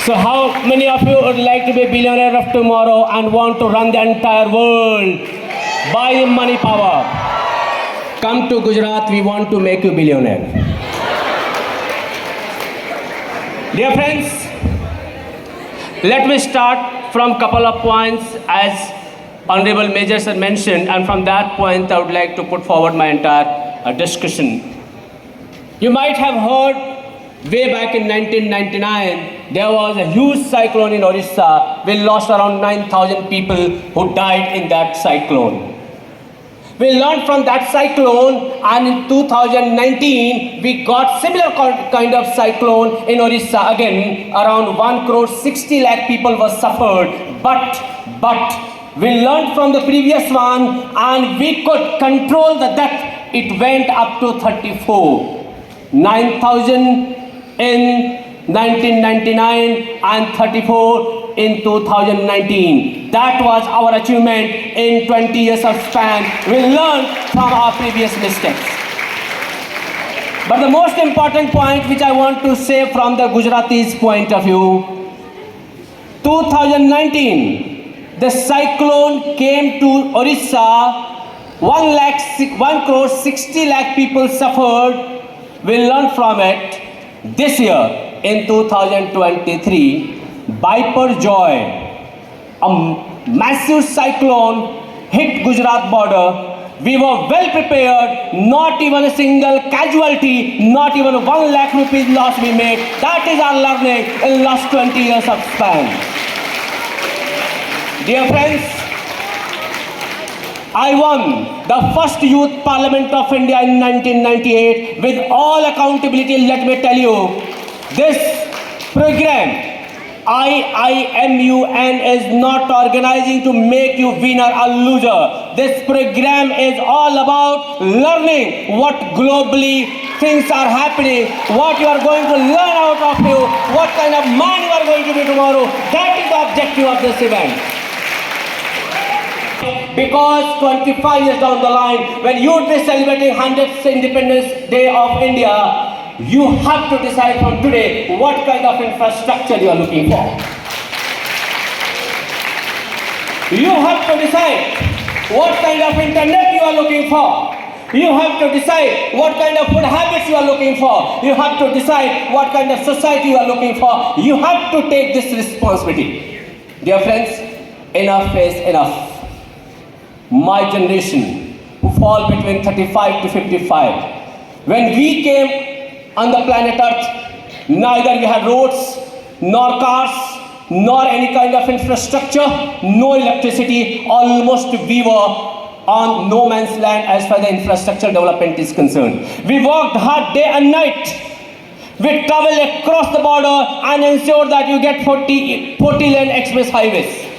So how many of you would like to be a billionaire of tomorrow and want to run the entire world by money power? Come to Gujarat, we want to make you billionaire. Dear friends, let me start from couple of points as Honorable Major Sir mentioned, and from that point I would like to put forward my entire discussion. You might have heard way back in 1999, there was a huge cyclone in Orissa. We lost around 9,000 people who died in that cyclone. We learned from that cyclone, and in 2019, we got similar kind of cyclone in Orissa again. Around 1 crore 60 lakh people were suffered. But we learned from the previous one, and we could control the death. It went up to 34. 9,000 in 1999 and 34 in 2019. That was our achievement in 20 years of span. We learned from our previous mistakes. But the most important point which I want to say from the Gujaratis' point of view, 2019, the cyclone came to Orissa, 1 crore 60 lakh people suffered. We learned from it. This year, in 2023, Biparjoy, a massive cyclone hit Gujarat border. We were well prepared, not even a single casualty, not even 1 lakh rupees loss we made. That is our learning in the last 20 years of span. Dear friends, I won the first Youth Parliament of India in 1998 with all accountability. Let me tell you, this program, IIMUN, is not organizing to make you winner or loser. This program is all about learning what globally things are happening, what you are going to learn out of you, what kind of man you are going to be tomorrow. That is the objective of this event. Because 25 years down the line, when you would be celebrating 100th Independence Day of India, you have to decide from today what kind of infrastructure you are looking for. You have to decide what kind of internet you are looking for. You have to decide what kind of food habits you are looking for. You have to decide what kind of society you are looking for. You have to take this responsibility. Dear friends, enough is enough. My generation, who fall between 35 to 55, when we came on the planet Earth, neither we had roads, nor cars, nor any kind of infrastructure, no electricity. Almost we were on no man's land as far as the infrastructure development is concerned. We worked hard day and night. We traveled across the border and ensured that you get 40-lane express highways.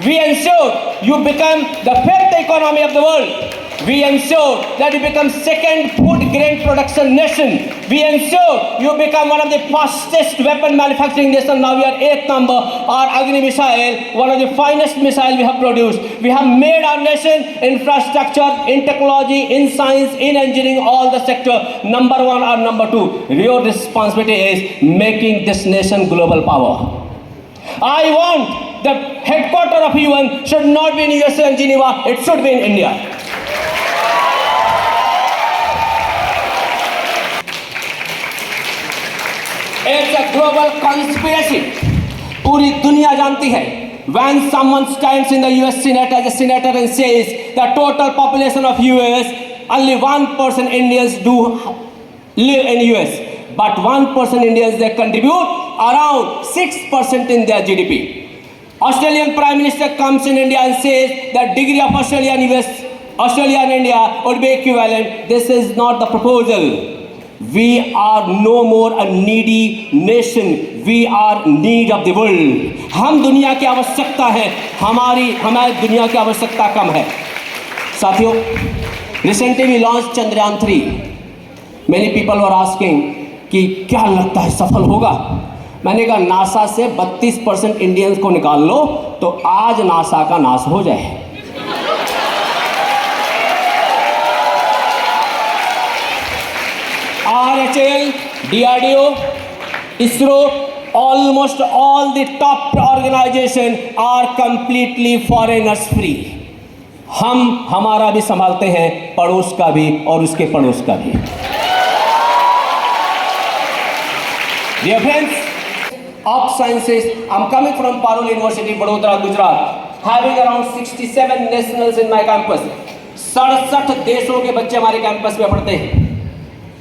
We ensured you become the fifth economy of the world. We ensured that you become second food grain production nation. We ensured you become one of the fastest weapon manufacturing nation. Now we are 8th number. Our Agni missile, one of the finest missiles we have produced. We have made our nation infrastructure, in technology, in science, in engineering, all the sector number 1 or number 2. Your responsibility is making this nation global power. I want the headquarters of UN should not be in USA and Geneva, it should be in India. It's a global conspiracy. पूरी दुनिया जानती है. When someone stands in the US Senate as a senator and says the total population of US, only 1% Indians do live in US. But 1% Indians, they contribute around 6% in their GDP. Australian Prime Minister comes in India and says the degree of Australia and India would be equivalent. This is not the proposal. We are no more a needy nation. We are need of the world. हम दुनिया की आवश्यकता है. हमारी दुनिया की आवश्यकता कम है. साथियों, recently we launched Chandrayaan 3. Many people were asking कि क्या लगता है सफल होगा. मैंने कहा नासा से 32% इंडियंस को निकाल लो तो आज नासा का नाश हो जाए. RHAL, DRDO, ISRO almost all the top organization are completely foreigners free. हम हमारा भी संभालते हैं, पड़ोस का भी और उसके पड़ोस का भी. Dear friends, of sciences, I'm coming from Parul University, Vadodara, Gujarat, having around 67 nationals in my campus. 67 देशों के बच्चे हमारे कैंपस में पढ़ते हैं.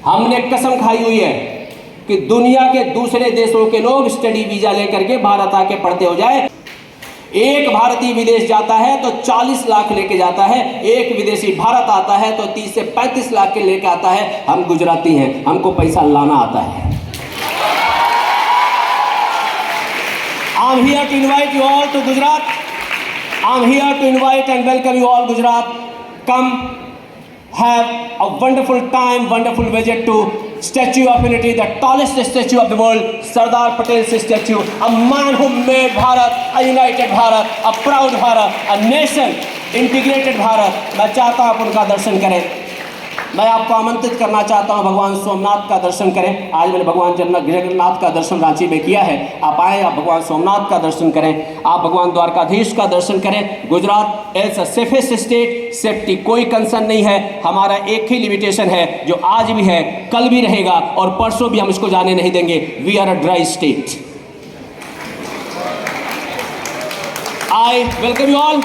हमने कसम खाई हुई है कि दुनिया के दूसरे देशों के लोग स्टडी वीजा लेकर के भारत आके पढ़ते हो जाए. एक भारतीय विदेश जाता है तो 40 लाख लेके जाता है, एक विदेशी भारत आता है तो 30 से 35 लाख के लेके आता है. हम गुजराती हैं, हमको पैसा लाना आता है. I'm here to invite you all to Gujarat. I'm here to invite and welcome you all Gujarat. Come have a wonderful time, wonderful visit to Statue of Unity, the tallest statue of the world, Sardar Patel's statue, a man who made Bharat, a united Bharat, a proud Bharat, a nation, integrated Bharat. मैं चाहता हूँ आप उनका दर्शन करें. मैं आपको आमंत्रित करना चाहता हूं भगवान सोमनाथ का दर्शन करें. आज मैंने भगवान जगन्नाथ का दर्शन रांची में किया है. आप आए, आप भगवान सोमनाथ का दर्शन करें, आप भगवान द्वारकाधीश का दर्शन करें. Gujarat is a safest state. Safety कोई कंसर्न नहीं है. हमारा एक ही लिमिटेशन है जो आज भी है, कल भी रहेगा और परसों भी हम इसको जाने नहीं देंगे. We are a dry state. I welcome you all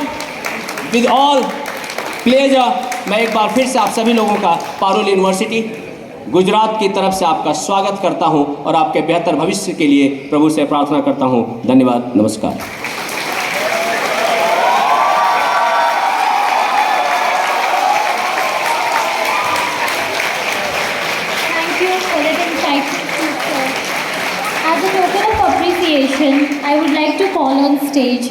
with all pleasure. मैं एक बार फिर से आप सभी लोगों का पारुल यूनिवर्सिटी गुजरात की तरफ से आपका स्वागत करता हूं और आपके बेहतर भविष्य के लिए प्रभु से प्रार्थना करता हूं. धन्यवाद. नमस्कार. Thank you for that insightful talk. As a token of appreciation, I would like to call on stage